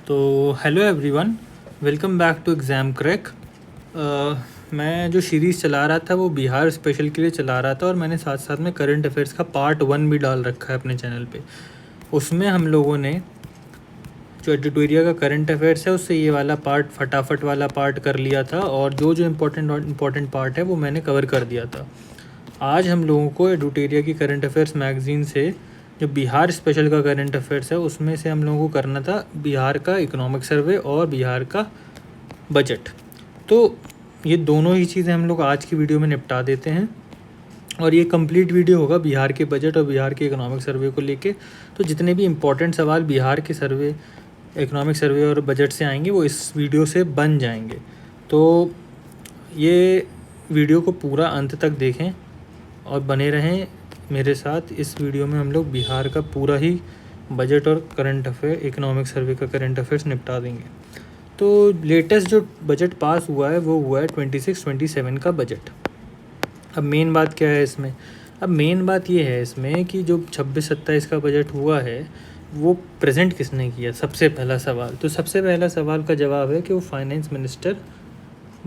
तो hello everyone, welcome back to exam crack. मैं जो सीरीज़ चला रहा था वो बिहार स्पेशल के लिए चला रहा था और मैंने साथ साथ में करंट अफेयर्स का पार्ट 1 भी डाल रखा है अपने चैनल पे। उसमें हम लोगों ने जो एडिटोरिया का करंट अफेयर्स है उससे ये वाला पार्ट, फटाफट वाला पार्ट कर लिया था और जो जो इम्पोर्टेंट पार्ट है वो मैंने कवर कर दिया था। आज हम लोगों को एडिटोरिया की करंट अफेयर्स मैगज़ीन से जो बिहार स्पेशल का करंट अफेयर्स है उसमें से हम लोगों को करना था बिहार का इकोनॉमिक सर्वे और बिहार का बजट। तो ये दोनों ही चीज़ें हम लोग आज की वीडियो में निपटा देते हैं और ये कंप्लीट वीडियो होगा बिहार के बजट और बिहार के इकोनॉमिक सर्वे को लेके। तो जितने भी इम्पोर्टेंट सवाल बिहार के सर्वे, इकोनॉमिक सर्वे और बजट से आएंगे वो इस वीडियो से बन जाएंगे। तो ये वीडियो को पूरा अंत तक देखें और बने रहें मेरे साथ। इस वीडियो में हम लोग बिहार का पूरा ही बजट और करंट अफेयर, इकोनॉमिक सर्वे का करंट अफेयर्स निपटा देंगे। तो लेटेस्ट जो बजट पास हुआ है वो हुआ है 26-27 का बजट। अब मेन बात क्या है इसमें? अब मेन बात ये है इसमें कि जो 26-27 का बजट हुआ है वो प्रेजेंट किसने किया, सबसे पहला सवाल। तो सबसे पहला सवाल का जवाब है कि वो फाइनेंस मिनिस्टर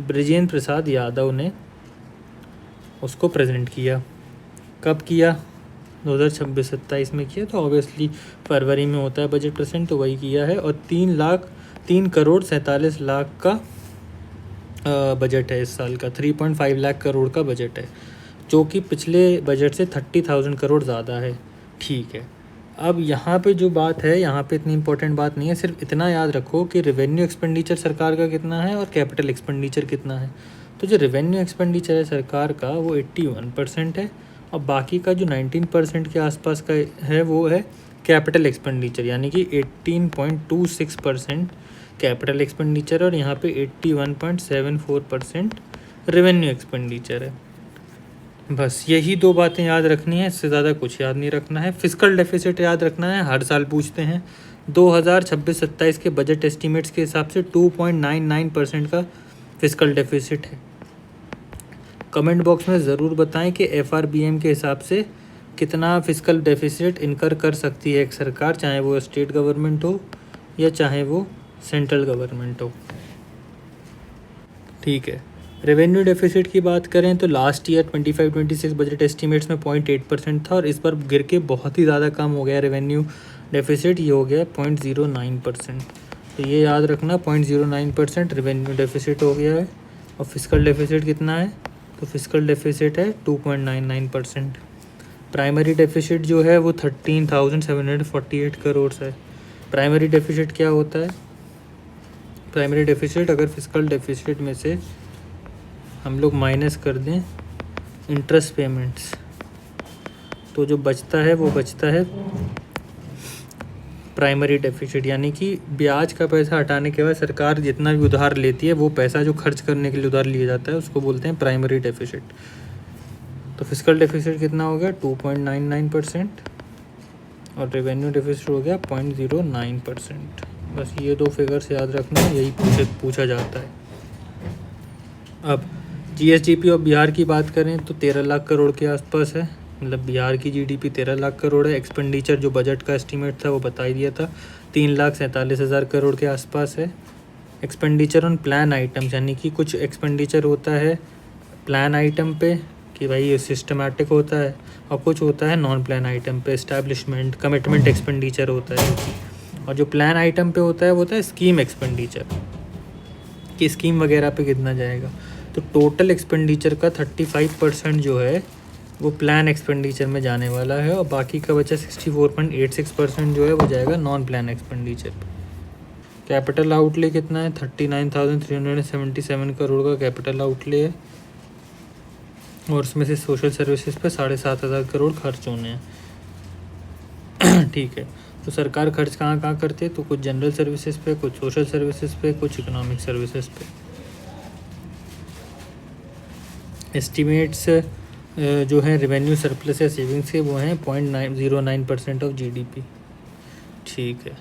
ब्रजेंद्र प्रसाद यादव ने उसको प्रेजेंट किया। कब किया? 2026-27 में किया। तो ऑब्वियसली फरवरी में होता है बजट प्रेजेंट, तो वही किया है। और 3,47,00,000 का बजट है इस साल का। 3.5 लाख करोड़ का बजट है, जो कि पिछले बजट से 30,000 करोड़ ज़्यादा है। ठीक है, अब यहाँ पे जो बात है, यहाँ पे इतनी इंपॉर्टेंट बात नहीं है। सिर्फ इतना याद रखो कि रेवेन्यू एक्सपेंडिचर सरकार का कितना है और कैपिटल एक्सपेंडिचर कितना है। तो जो रेवेन्यू एक्सपेंडिचर है सरकार का वो 81% है और बाकी का जो 19% के आसपास का है वो है कैपिटल एक्सपेंडिचर, यानी कि 18.26% कैपिटल एक्सपेंडिचर और यहाँ पे 81.74% रेवेन्यू एक्सपेंडिचर है। बस यही दो बातें याद रखनी है, इससे ज़्यादा कुछ याद नहीं रखना है। फिस्कल डेफिसिट याद रखना है, हर साल पूछते हैं। 2026-27 के बजट एस्टीमेट्स के हिसाब से 2.99% का फिस्कल डेफिसिट है। कमेंट बॉक्स में ज़रूर बताएं कि FRBM के हिसाब से कितना फिस्कल डेफिसिट इनकर कर सकती है एक सरकार, चाहे वो स्टेट गवर्नमेंट हो या चाहे वो सेंट्रल गवर्नमेंट हो। ठीक है, रेवेन्यू डेफिसिट की बात करें तो लास्ट ईयर 25-26 बजट एस्टीमेट्स में 0.8% था और इस बार गिर के बहुत ही ज़्यादा कम हो गया रेवेन्यू डेफिसिट। ये हो गया 0.09%। तो ये याद रखना, 0.09% रेवेन्यू डेफिसिट हो गया है। और फिस्कल डेफिसिट कितना है? तो फिस्कल डेफिसिट है 2.99%। प्राइमरी डेफिसिट जो है वो 13,748 करोड़ है। प्राइमरी डेफिसिट क्या होता है? प्राइमरी डेफिसिट, अगर फिस्कल डेफिसिट में से हम लोग माइनस कर दें इंटरेस्ट पेमेंट्स, तो जो बचता है वो बचता है प्राइमरी डेफिसिट, यानी कि ब्याज का पैसा हटाने के बाद सरकार जितना भी उधार लेती है वो पैसा जो खर्च करने के लिए उधार लिया जाता है उसको बोलते हैं प्राइमरी डेफिसिट। तो फिस्कल डेफिसिट कितना हो गया? 2.99% और रेवेन्यू डेफिसिट हो गया 0.09%। बस ये दो फिगर्स याद रखना, यही पूछा जाता है। अब GSDP और बिहार की बात करें तो 13 लाख करोड़ के आसपास है, मतलब बिहार की GDP 13 लाख करोड़ है। एक्सपेंडिचर जो बजट का एस्टीमेट था वो बता ही दिया था, 3,47,000 करोड़ के आसपास है। एक्सपेंडिचर ऑन प्लान आइटम्स, यानी कि कुछ एक्सपेंडिचर होता है प्लान आइटम पे कि भाई ये सिस्टमेटिक होता है, और कुछ होता है नॉन प्लान आइटम पे, एस्टैब्लिशमेंट कमिटमेंट एक्सपेंडिचर होता है। और जो प्लान आइटम पे होता है वो होता है स्कीम एक्सपेंडिचर, कि स्कीम वगैरह पे कितना जाएगा। तो टोटल एक्सपेंडिचर का 35% जो है वो प्लान एक्सपेंडिचर में जाने वाला है और बाकी का बचा 64.86% जो है वो जाएगा नॉन प्लान एक्सपेंडिचर पे। कैपिटल आउटले कितना है? 39,377 करोड़ का कैपिटल आउटले है और उसमें से सोशल सर्विसेज पे 7,500 करोड़ खर्च होने हैं। ठीक है, तो सरकार खर्च कहाँ कहाँ करती है? तो कुछ जनरल सर्विसेज पे, कुछ सोशल सर्विसेज पे, कुछ इकोनॉमिक सर्विसेज पे। एस्टीमेट्स जो हैं रेवेन्यू सरप्लस या सेविंग्स के वो हैं 0.09% ऑफ GDP। ठीक है,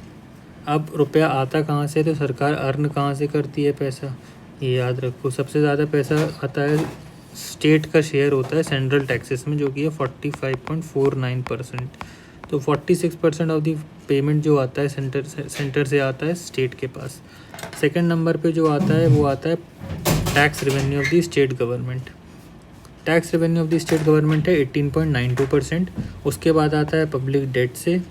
अब रुपया आता कहाँ से? तो सरकार अर्न कहाँ से करती है पैसा, ये याद रखो। सबसे ज़्यादा पैसा आता है, स्टेट का शेयर होता है सेंट्रल टैक्सेस में, जो कि है 45.49%। तो 46% ऑफ दी पेमेंट जो आता है सेंटर से आता है स्टेट के पास। सेकंड नंबर पे जो आता है वो आता है tax revenue of the state government. Tax revenue of the state government है 18.92%। उसके बाद आता है पब्लिक डेट से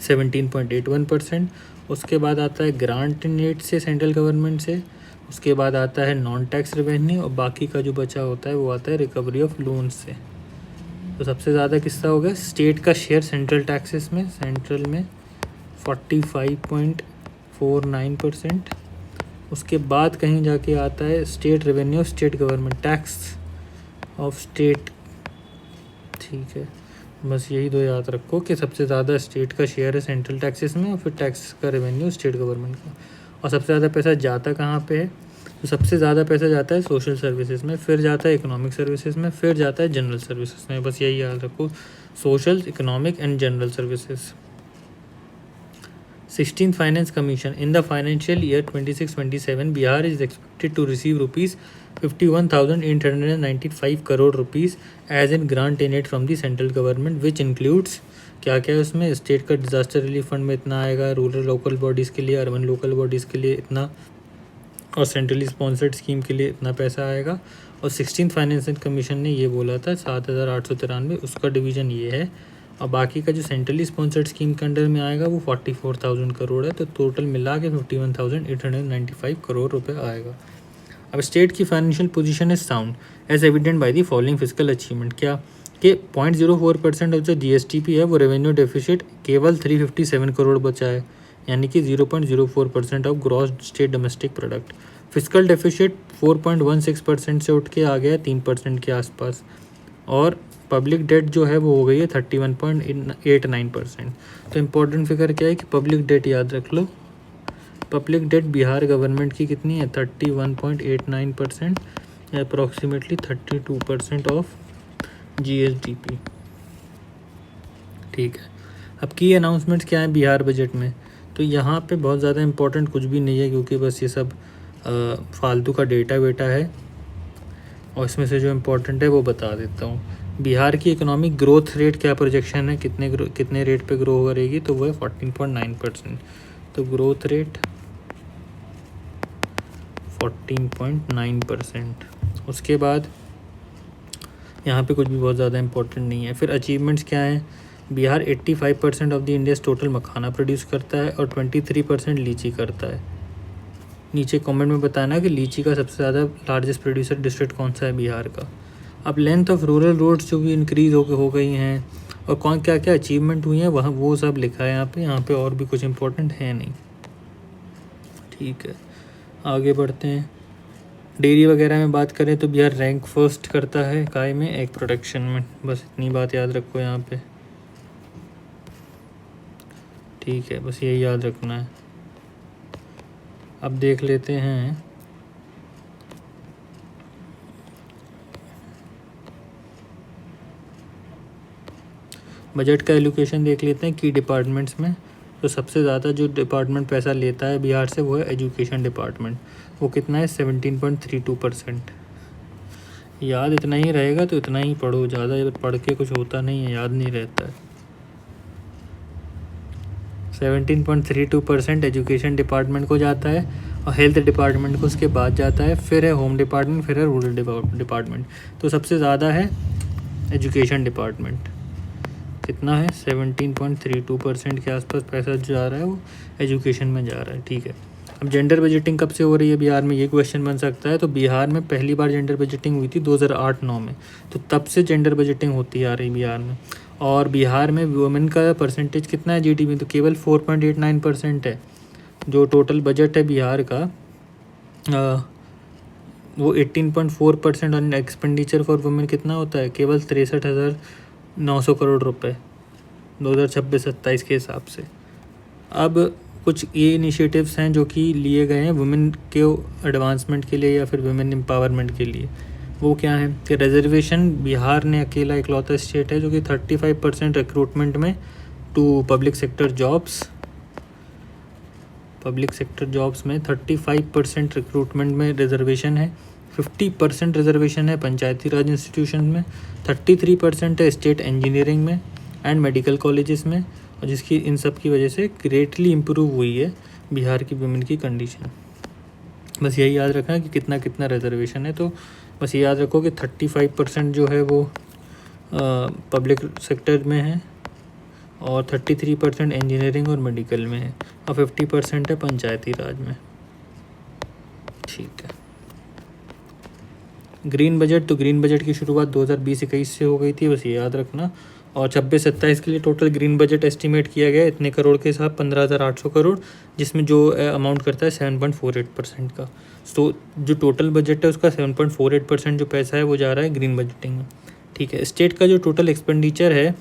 17.81%। उसके बाद आता है ग्रांट इन एड से सेंट्रल गवर्नमेंट से। उसके बाद आता है नॉन टैक्स रेवेन्यू और बाकी का जो बचा होता है वो आता है रिकवरी ऑफ लोन से। तो सबसे ज़्यादा किसका हो गया स्टेट का शेयर सेंट्रल टैक्सेस में, सेंट्रल में 45.49%। उसके बाद कहीं जाके आता है state revenue of state government, tax of state. ठीक है, बस यही दो याद रखो कि सबसे ज़्यादा स्टेट का शेयर है सेंट्रल टैक्सेस में और फिर टैक्स का रेवेन्यू स्टेट गवर्नमेंट का। और सबसे ज़्यादा पैसा जाता कहाँ पे है, तो सबसे ज़्यादा पैसा जाता है सोशल सर्विसेज में, फिर जाता है इकोनॉमिक सर्विसेज में, फिर जाता है जनरल सर्विसेज में। बस यही याद रखो, social, economic and general services. 16th Finance Commission in the financial year 26-27 Bihar is expected to receive rupees 51,895 crore rupees as in grant in aid from the central government, which includes क्या क्या है उसमें, state का disaster relief fund में इतना आएगा, rural local bodies के लिए, अर्बन लोकल बॉडीज़ के लिए इतना, और सेंट्रली स्पॉन्सर्ड स्कीम के लिए इतना पैसा आएगा। और 16th फाइनेंस कमीशन ने ये बोला था 7,893, उसका डिवीज़न ये है। और बाकी का जो सेंट्रली स्पॉन्सर्ड स्कीम के अंडर में आएगा वो 44,000 करोड़ है। तो टोटल मिला के 51,895 करोड़ रुपए आएगा। अब स्टेट की financial position is sound as evident by the following physical achievement. क्या कि 0.04% ऑफ जो जीएसटीपी है वो रेवेन्यू डेफिसिट केवल 357 करोड़ बचा है, यानी कि 0.04% of gross state domestic product. Physical deficit 4.16% से उठ के आ गया 3% के आसपास। और पब्लिक डेट जो है वो हो गई है 31.89%। तो इम्पोर्टेंट फिगर क्या है कि पब्लिक डेट याद रख लो। पब्लिक डेट बिहार गवर्नमेंट की कितनी है 31.89%, अप्रॉक्सीमेटली 32% ऑफ जीएसडीपी। ठीक है, अब की अनाउंसमेंट्स क्या है बिहार बजट में, तो यहाँ पे बहुत ज़्यादा इम्पोर्टेंट कुछ भी नहीं है क्योंकि बस ये सब फालतू का डेटा वेटा है। और इसमें से जो इम्पोर्टेंट है वो बता देता हूँ। बिहार की इकोनॉमिक ग्रोथ रेट क्या प्रोजेक्शन है, कितने रेट पे ग्रो करेगी, तो वो है 14.9%। तो ग्रोथ रेट 14.9%। उसके बाद यहाँ पे कुछ भी बहुत ज़्यादा इम्पोर्टेंट नहीं है। फिर अचीवमेंट्स क्या हैं, Bihar 85% of the India's total makhana produce करता है और 23% लीची करता है। नीचे कमेंट में बताना कि लीची का सबसे ज़्यादा लार्जेस्ट प्रोड्यूसर डिस्ट्रिक्ट कौन सा है बिहार का। अब लेंथ ऑफ रूरल रोड्स जो भी इंक्रीज़ हो गई हैं और कौन क्या क्या अचीवमेंट हुई हैं वहाँ वो सब लिखा है यहाँ पे और भी कुछ इम्पोर्टेंट है नहीं। ठीक है, आगे बढ़ते हैं। डेयरी वगैरह में बात करें तो बिहार रैंक फर्स्ट करता है काय में, एग प्रोडक्शन में। बस इतनी बात याद रखो यहाँ पे। ठीक है, बस यही याद रखना है। अब देख लेते हैं बजट का एलोकेशन, देख लेते हैं की डिपार्टमेंट्स में। तो सबसे ज़्यादा जो डिपार्टमेंट पैसा लेता है बिहार से वो है एजुकेशन डिपार्टमेंट। वो कितना है 17.32%। याद इतना ही रहेगा तो इतना ही पढ़ो, ज़्यादा पढ़ के कुछ होता नहीं है, याद नहीं रहता है। 17.32% एजुकेशन डिपार्टमेंट को जाता है और हेल्थ डिपार्टमेंट को उसके बाद जाता है, फिर है होम डिपार्टमेंट, फिर है रूरल डिपार्टमेंट। तो सबसे ज़्यादा है एजुकेशन डिपार्टमेंट। कितना है 17.32% के आसपास पैसा जा रहा है वो एजुकेशन में जा रहा है। ठीक है, अब जेंडर बजटिंग कब से हो रही है बिहार में, ये क्वेश्चन बन सकता है। तो बिहार में पहली बार जेंडर बजटिंग हुई थी 2008-9 में, तो तब से जेंडर बजटिंग होती आ रही बिहार में। और बिहार में वुमेन का परसेंटेज कितना है जीडीपी में, तो केवल 4.89% है। जो टोटल बजट है बिहार का वो 18.4% ऑन एक्सपेंडिचर फॉर वुमेन कितना होता है, केवल 63,900 करोड़ रुपए 2026-27 के हिसाब से। अब कुछ ये इनिशिएटिव्स हैं जो कि लिए गए हैं वुमेन के एडवांसमेंट के लिए या फिर वुमेन एम्पावरमेंट के लिए। वो क्या है कि रिजर्वेशन, बिहार ने अकेला इकलौता स्टेट है जो कि 35% रिक्रूटमेंट में टू पब्लिक सेक्टर जॉब्स में 35% रिक्रूटमेंट में रिजर्वेशन है। 50% रिजर्वेशन है पंचायती राज इंस्टीट्यूशन में, 33% है स्टेट इंजीनियरिंग में एंड मेडिकल कॉलेजेस में, और जिसकी इन सब की वजह से ग्रेटली इम्प्रूव हुई है बिहार की वुमेन की कंडीशन। बस यही याद रखना कि कितना कितना रिजर्वेशन है। तो बस ये याद रखो कि 35% जो है वो पब्लिक सेक्टर में है, और 33% इंजीनियरिंग और मेडिकल में है, और 50% है पंचायती राज में। ठीक है। ग्रीन बजट, तो ग्रीन बजट की शुरुआत 2020-21 से हो गई थी, बस ये याद रखना। और 26-27 के लिए टोटल ग्रीन बजट एस्टिमेट किया गया है इतने करोड़ के साथ 15,800 करोड़, जिसमें जो अमाउंट करता है 7.48% का। तो जो टोटल बजट है उसका 7.48% जो पैसा है वो जा रहा है ग्रीन बजटिंग में। ठीक है। स्टेट का जो टोटल एक्सपेंडिचर है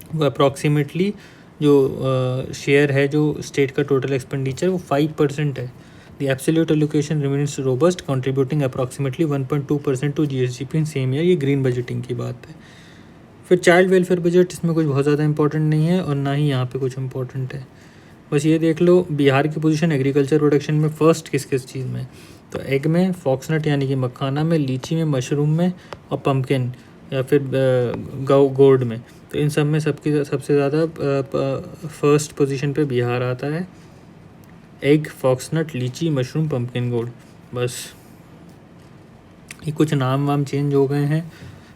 वो अप्रॉक्सीमेटली जो शेयर है जो स्टेट का टोटल एक्सपेंडिचर वो 5% है। The absolute allocation remains robust, contributing approximately 1.2% to GSDP in same year। ये ग्रीन बजटिंग की बात है। फिर चाइल्ड वेलफेयर बजट, इसमें कुछ बहुत ज़्यादा इंपॉर्टेंट नहीं है और ना ही यहाँ पे कुछ इंपॉर्टेंट है। बस ये देख लो बिहार की पोजीशन एग्रीकल्चर प्रोडक्शन में फर्स्ट किस किस चीज़ में, तो एग में, फॉक्सनट यानी कि मखाना में, लीची में, मशरूम में, और पम्पकिन या फिर गोर्ड में। तो इन सब में सबसे ज़्यादा फर्स्ट पोजीशन पे बिहार आता है। एग, फॉक्सनट, लीची, मशरूम, पम्पकिन गोल्ड। बस ये कुछ नाम वाम चेंज हो गए हैं।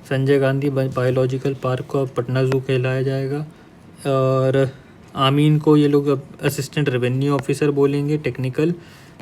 संजय गांधी बायोलॉजिकल पार्क को अब पटना ज़ू कहलाया जाएगा, और आमीन को ये लोग अब असिस्टेंट रेवेन्यू ऑफिसर बोलेंगे टेक्निकल।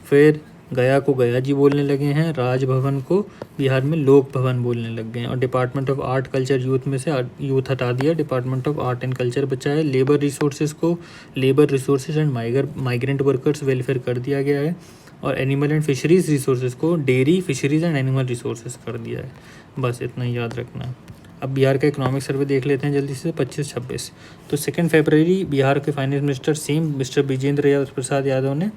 फिर गया को गया जी बोलने लगे हैं। राजभवन को बिहार में लोक भवन बोलने लग गए हैं, और department of art culture youth में से यूथ हटा दिया, department of art and culture बचा है। लेबर रिसोर्सेज को labour resources and migrant workers welfare कर दिया गया है, और एनिमल एंड फिशरीज रिसोर्सेज को dairy, fisheries and animal resources कर दिया है। बस इतना ही याद रखना है। अब बिहार का इकोनॉमिक सर्वे देख लेते हैं जल्दी से। 25-26 तो 2 फरवरी बिहार के finance minister same mister Vijendra Prasad Yadav ने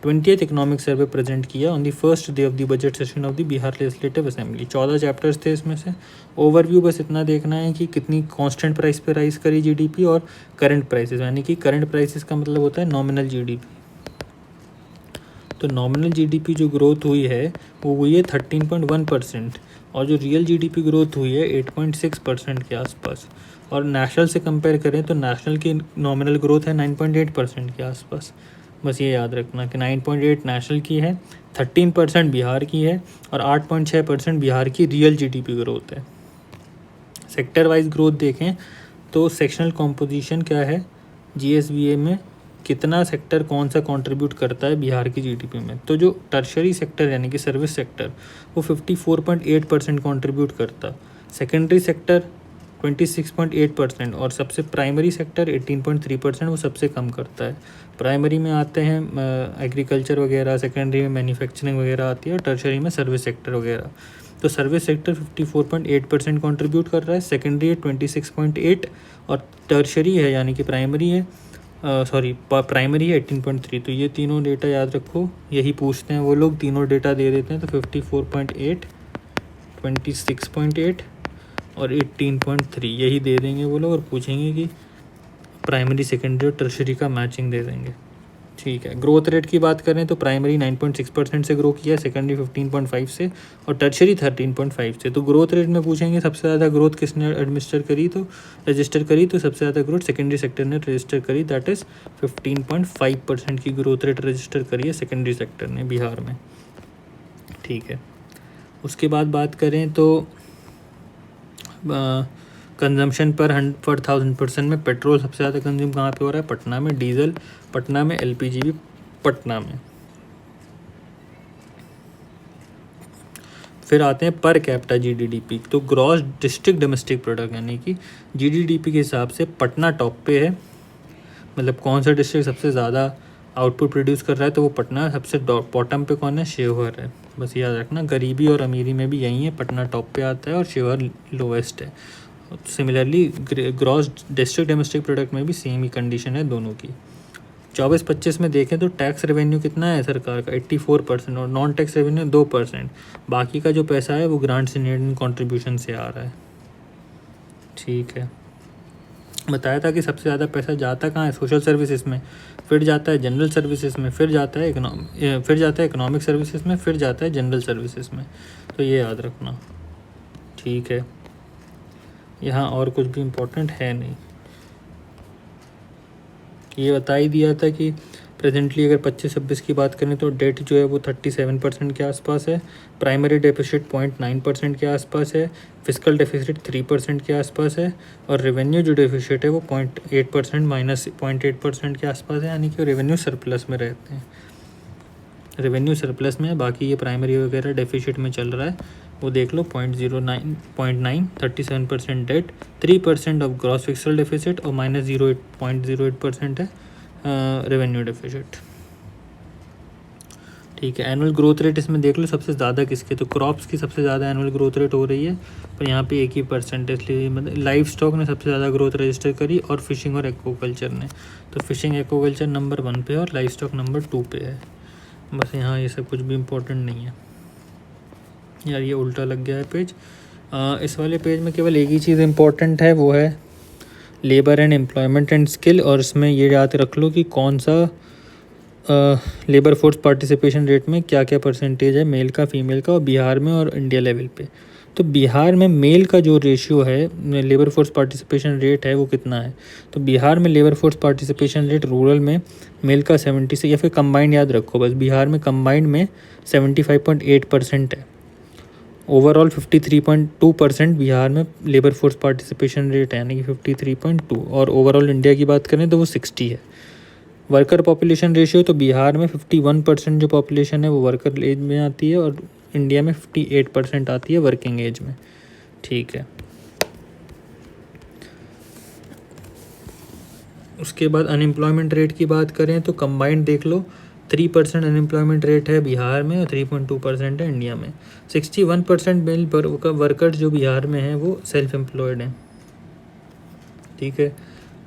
20th इकोनॉमिक सर्वे प्रेजेंट किया on the first day of the budget session of the Bihar legislative assembly. 14 chapters थे इसमें से। ओवरव्यू बस इतना देखना है कि कितनी कांस्टेंट प्राइस पे राइज करी जीडीपी, और करंट प्राइसेस, यानी कि करंट प्राइसेस का मतलब होता है नॉमिनल जीडीपी। तो नॉमिनल जीडीपी जो ग्रोथ हुई है वो हुई है 13.1%, और जो रियल जीडीपी ग्रोथ हुई है 8.6% के आसपास। और नेशनल से कंपेयर करें तो नेशनल की नॉमिनल ग्रोथ है 9.8% के आसपास। बस ये याद रखना कि 9.8 नेशनल की है, 13% बिहार की है, और 8.6% बिहार की रियल जीडीपी ग्रोथ है। सेक्टर वाइज ग्रोथ देखें तो सेक्शनल कॉम्पोजिशन क्या है, जीएसबीए में कितना सेक्टर कौन सा कंट्रीब्यूट करता है बिहार की जीडीपी में। तो जो टर्शरी सेक्टर यानी कि सर्विस सेक्टर वो 54.8% कंट्रीब्यूट करता, सेकेंडरी सेक्टर 26.8%, और सबसे प्राइमरी सेक्टर 18.3% वो सबसे कम करता है। प्राइमरी में आते हैं एग्रीकल्चर वगैरह, सेकेंडरी में मैन्युफैक्चरिंग वगैरह आती है, और टर्शरी में सर्विस सेक्टर वगैरह। तो सर्विस सेक्टर 54.8% कंट्रीब्यूट कर रहा है, सेकेंडरी है 26.8, और टर्शरी है यानी कि प्राइमरी है प्राइमरी है 18.3। तो ये तीनों डेटा याद रखो, यही पूछते हैं वो लोग, तीनों डेटा दे देते हैं। तो 54.8, 26.8 और 18.3 यही दे देंगे वो लोग, और पूछेंगे कि प्राइमरी, सेकेंडरी और टर्शरी का मैचिंग दे देंगे। ठीक है। ग्रोथ रेट की बात करें तो प्राइमरी 9.6% से ग्रो किया, सेकेंडरी 15.5 से, और टर्शरी 13.5 से। तो ग्रोथ रेट में पूछेंगे सबसे ज़्यादा ग्रोथ किसने रजिस्टर करी, तो सबसे ज़्यादा ग्रोथ सेकेंडरी सेक्टर ने रजिस्टर करी, दैट इज़ 15.5% की ग्रोथ रेट रजिस्टर करी है सेकेंडरी सेक्टर ने बिहार में। ठीक है। उसके बाद बात करें तो कंजम्पशन पर 100,000% में पेट्रोल सबसे ज़्यादा कंज्यूम कहाँ पे हो रहा है, पटना में। डीजल पटना में, एलपीजी भी पटना में। फिर आते हैं पर कैपिटा जीडीपी। तो ग्रॉस डिस्ट्रिक्ट डोमेस्टिक प्रोडक्ट यानी कि जीडीपी के हिसाब से पटना टॉप पे है। मतलब कौन सा डिस्ट्रिक्ट सबसे ज़्यादा आउटपुट प्रोड्यूस कर रहा है, तो वो पटना। सबसे बॉटम पे कौन है, शिवहर है। बस याद रखना, गरीबी और अमीरी में भी यही है, पटना टॉप पे आता है और शिवहर लोवेस्ट है। Similarly gross district domestic product में भी सेम ही कंडीशन है दोनों की। 24-25 में देखें तो टैक्स रेवेन्यू कितना है सरकार का, 84%, और नॉन टैक्स रेवेन्यू 2%। बाकी का जो पैसा है वो ग्रांट्स एंड इंडियन कॉन्ट्रीब्यूशन से आ रहा है। ठीक है। बताया था कि सबसे ज़्यादा पैसा जाता कहाँ है, सोशल सर्विसेज में, फिर जाता है जनरल सर्विसेज में, फिर जाता है इकोनॉमिक सर्विसेज में, फिर जाता है जनरल सर्विसेज में। तो ये याद रखना। ठीक है। यहाँ और कुछ भी इम्पोर्टेंट है नहीं। ये बता ही दिया था कि प्रेजेंटली अगर 25-26 की बात करें तो डेट जो है वो 37% के आसपास है, प्राइमरी डेफिसिट 0.9% के आसपास है, फिजिकल डेफिसिट 3% के आसपास है, और रेवेन्यू जो डेफिसिट है वो 0.8% माइनस 0.8% के आसपास है, यानी कि रेवेन्यू सरप्लस में रहते हैं। रेवेन्यू सरप्लस में है, बाकी ये प्राइमरी वगैरह डेफिसिट में चल रहा है, वो देख लो। 0.09 37% debt, 3% of gross fiscal deficit और -0.08% है रेवेन्यू डेफिसिट। ठीक है, एनुअल ग्रोथ रेट इसमें देख लो सबसे ज़्यादा किसके, तो क्रॉप्स की सबसे ज़्यादा एनुअल ग्रोथ रेट हो रही है, पर यहाँ पे 1% इसलिए मतलब लाइफ स्टॉक ने सबसे ज़्यादा ग्रोथ रजिस्टर करी और फिशिंग और एक्वाकल्चर ने। तो फिशिंग एक्वाकल्चर नंबर 1 पे और लाइफ स्टॉक नंबर 2 पे है। बस यहाँ ये सब कुछ भी इम्पोर्टेंट नहीं है यार, ये उल्टा लग गया है पेज। इस वाले पेज में केवल एक ही चीज़ इम्पोर्टेंट है, वो है labour and employment and skill, और इसमें ये याद रख लो कि कौन सा लेबर फोर्स पार्टिसिपेशन रेट में क्या क्या परसेंटेज है मेल का फीमेल का, और बिहार में और इंडिया लेवल पे। तो बिहार में मेल का जो रेशियो है लेबर फोर्स पार्टिसिपेशन रेट है वो कितना है, तो बिहार में labour force participation rate rural में मेल का 70 से, या फिर कंबाइंड याद रखो बस, बिहार में कंबाइंड में 75.8% है। ओवरऑल 53.2% बिहार में लेबर फोर्स पार्टिसिपेशन रेट है, यानी कि 53.2, और ओवरऑल इंडिया की बात करें तो वो 60 है। वर्कर पॉपुलेशन रेशियो तो बिहार में 51% जो पॉपुलेशन है वो वर्कर एज में आती है, और इंडिया में 58% आती है वर्किंग एज में। ठीक है, उसके बाद अनएम्प्लॉयमेंट रेट की बात करें तो कंबाइंड देख लो, 3% अनएम्प्लॉयमेंट रेट है बिहार में और 3.2% है इंडिया में। 61% मेल वर्कर्स जो बिहार में हैं वो सेल्फ एम्प्लॉयड हैं। ठीक है,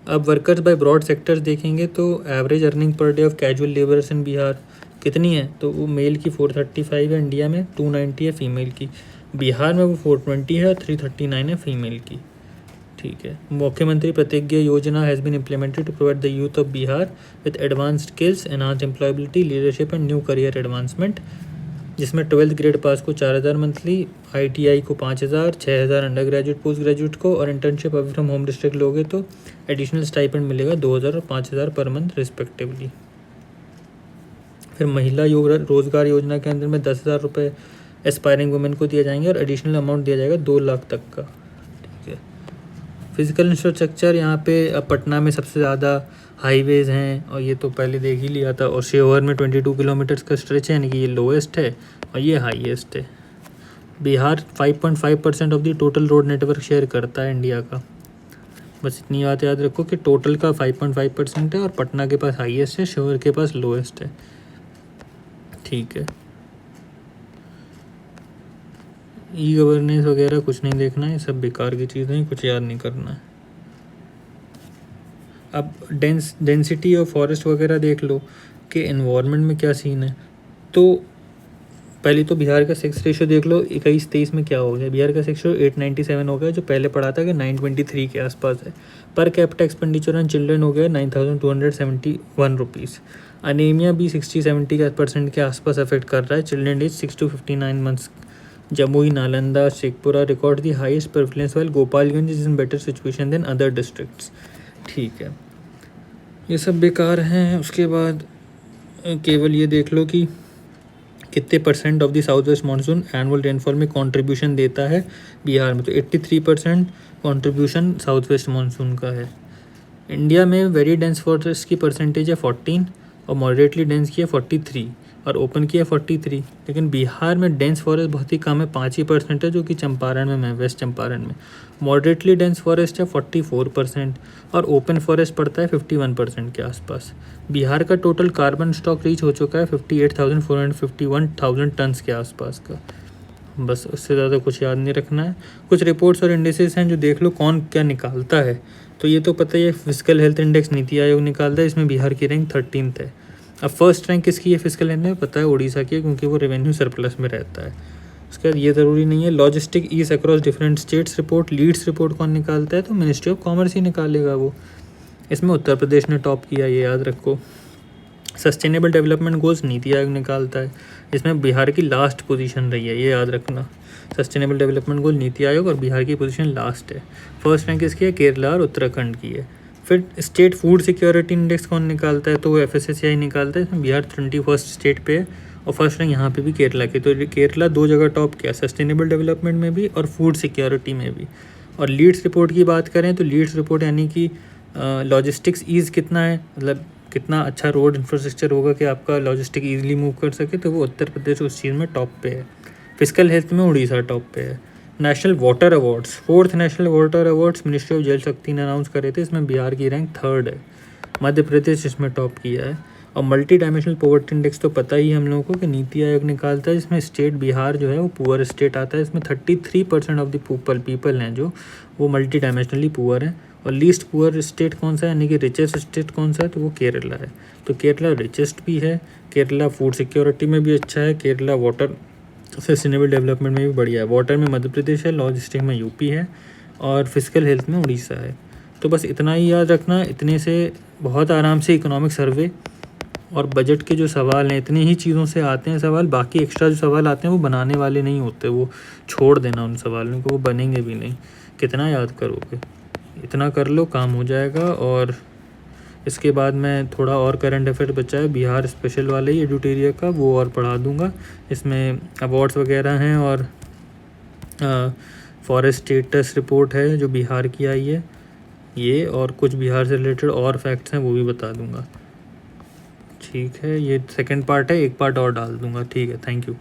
अब वर्कर्स बाय ब्रॉड सेक्टर्स देखेंगे तो average earning per day of casual labourers इन बिहार कितनी है, तो वो मेल की 435 है, इंडिया में 290 है फीमेल की, बिहार में वो 420 है और 339 है फीमेल की। ठीक है, Mukhyamantri Pratigya Yojana has been implemented to provide the youth of Bihar with advanced skills, enhanced employability, leadership and new career advancement, जिसमें 12th ग्रेड पास को 4,000 मंथली, ITI को 5,000, 6,000 अंडर ग्रेजुएट पोस्ट ग्रेजुएट को, और इंटर्नशिप अभी फ्रॉम होम डिस्ट्रिक्ट लोगे तो एडिशनल स्टाइपेंड मिलेगा 2,000 और 5,000 पर मंथ रिस्पेक्टिवली। फिर महिला रोजगार योजना के अंदर में 10,000 रुपये एस्पायरिंग वुमेन को दिए जाएंगे और एडिशनल अमाउंट दिया जाएगा 2 लाख तक का। ठीक है, फिजिकल इंफ्रास्ट्रक्चर यहाँ पे पटना में सबसे ज़्यादा हाईवेज़ हैं, और ये तो पहले देख ही लिया था, और शेवर में 22 किलोमीटर्स का स्ट्रेच है, यानी कि ये लोएस्ट है और ये हाईएस्ट है। Bihar 5.5% of the total road network share करता है इंडिया का। बस इतनी बात याद रखो कि टोटल का 5.5% है, और पटना के पास हाईएस्ट है, शेवर के पास लोएस्ट है। ठीक है, ई गवर्नेंस वगैरह कुछ नहीं देखना है, सब बेकार की चीज़ें हैं, कुछ याद नहीं करना है। अब डेंसिटी और फॉरेस्ट वगैरह देख लो कि एनवायरनमेंट में क्या सीन है। तो पहले तो बिहार का सेक्स रेशियो देख लो, 21-23 में क्या हो गया, बिहार का सेक्स रेशियो 897 हो गया, जो पहले पढ़ा था कि 923 के आसपास है। Per capita expenditure on children हो गया 9,271 रुपीज़। अनीमिया भी 60-70% के आसपास अफेक्ट कर रहा है children age 6 to 59 months. Jamui, Nalanda, Sheikhpura record the highest prevalence, while Gopalganj is in better situation than other districts. ठीक है, ये सब बेकार हैं। उसके बाद केवल ये देख लो कि कितने % of the south west monsoon annual rainfall में कंट्रीब्यूशन देता है बिहार में, तो 83% कंट्रीब्यूशन साउथ वेस्ट मानसून का है। इंडिया में वेरी डेंस फॉरेस्ट की परसेंटेज है 14, और मॉडरेटली डेंस की है 43, और ओपन की है 43। लेकिन बिहार में डेंस फॉरेस्ट बहुत ही कम है, 5% है, जो कि चंपारण में है, वेस्ट चंपारण में। मॉडरेटली डेंस फॉरेस्ट है 44%, और ओपन फॉरेस्ट पड़ता है 51% के आसपास। बिहार का टोटल कार्बन स्टॉक रीच हो चुका है 58,451,000 टन्स के आसपास का। बस उससे ज़्यादा कुछ याद नहीं रखना है। कुछ रिपोर्ट्स और इंडेक्सेस हैं जो देख लो कौन क्या निकालता है। तो ये तो पता ही है, physical health index NITI Aayog निकालता है, इसमें बिहार की रैंक 13th है। अब फर्स्ट रैंक किसकी है फिजिकल हेल्थ में, पता है उड़ीसा की है, क्योंकि वो रेवेन्यू सरप्लस में रहता है। उसके बाद ये ज़रूरी नहीं है। Logistic ease across different states report, LEADS report कौन निकालता है, तो मिनिस्ट्री ऑफ कॉमर्स ही निकालेगा वो। इसमें उत्तर प्रदेश ने टॉप किया, ये याद रखो। Sustainable development goals NITI Aayog निकालता है, इसमें बिहार की लास्ट पोजीशन रही है, ये याद रखना। Sustainable development goal NITI Aayog और बिहार की पोजीशन लास्ट है। फर्स्ट रैंक किसकी है? केरला और उत्तराखंड की है। फिर स्टेट फूड सिक्योरिटी इंडेक्स कौन निकालता है? तो वो FSSAI निकालता है, इसमें बिहार 21st स्टेट पे है और फर्स्ट रैंक यहाँ पे भी केरला की। तो केरला 2 जगह टॉप किया, सस्टेनेबल डेवलपमेंट में भी और फूड सिक्योरिटी में भी। और लीड्स रिपोर्ट की बात करें तो लीड्स रिपोर्ट यानी कि लॉजिस्टिक्स ईज़ कितना है, मतलब कितना अच्छा रोड इंफ्रास्ट्रक्चर होगा कि आपका लॉजिस्टिक ईजिली मूव कर सके, तो वो उत्तर प्रदेश उस चीज़ में टॉप पे है। फिजिकल हेल्थ में उड़ीसा टॉप पे है। National water awards, 4th national water awards ministry of जल शक्ति ने अनाउंस करे थे, इसमें बिहार की रैंक 3rd है। मध्य प्रदेश इसमें टॉप किया है। और मल्टी डायमेंशनल पॉवर्टी इंडेक्स तो पता ही है हम लोगों को कि नीति आयोग निकालता है, इसमें स्टेट बिहार जो है वो पुअर स्टेट आता है। इसमें 33% ऑफ द पीपल हैं जो वो मल्टी डायमेंशनली पुअर हैं। और लीस्ट पुअर स्टेट कौन सा है, यानी कि रिचेस्ट स्टेट कौन सा है, तो वो केरला है। तो केरला रिचेस्ट भी है, केरला फूड सिक्योरिटी में भी अच्छा है, केरला वाटर सस्टेनेबल डेवलपमेंट में भी बढ़िया है। वाटर में मध्य प्रदेश है, लॉजिस्टिक में यूपी है और फिजिकल हेल्थ में उड़ीसा है। तो बस इतना ही याद रखना, इतने से बहुत आराम से इकोनॉमिक सर्वे और बजट के जो सवाल हैं इतनी ही चीज़ों से आते हैं सवाल। बाकी एक्स्ट्रा जो सवाल आते हैं वो बनाने वाले नहीं होते, वो छोड़ देना उन सवालों को, वो बनेंगे भी नहीं। कितना याद करोगे, इतना कर लो, काम हो जाएगा। और इसके बाद मैं थोड़ा और करंट अफेयर बचा है बिहार स्पेशल वाले ही एडुटेरिया का, वो और पढ़ा दूंगा। इसमें अवार्ड्स वगैरह हैं और फॉरेस्ट स्टेटस रिपोर्ट है जो बिहार की आई है ये, और कुछ बिहार से रिलेटेड और फैक्ट्स हैं वो भी बता दूंगा। ठीक है, ये सेकंड पार्ट है, एक पार्ट और डाल दूंगा। ठीक है, थैंक यू।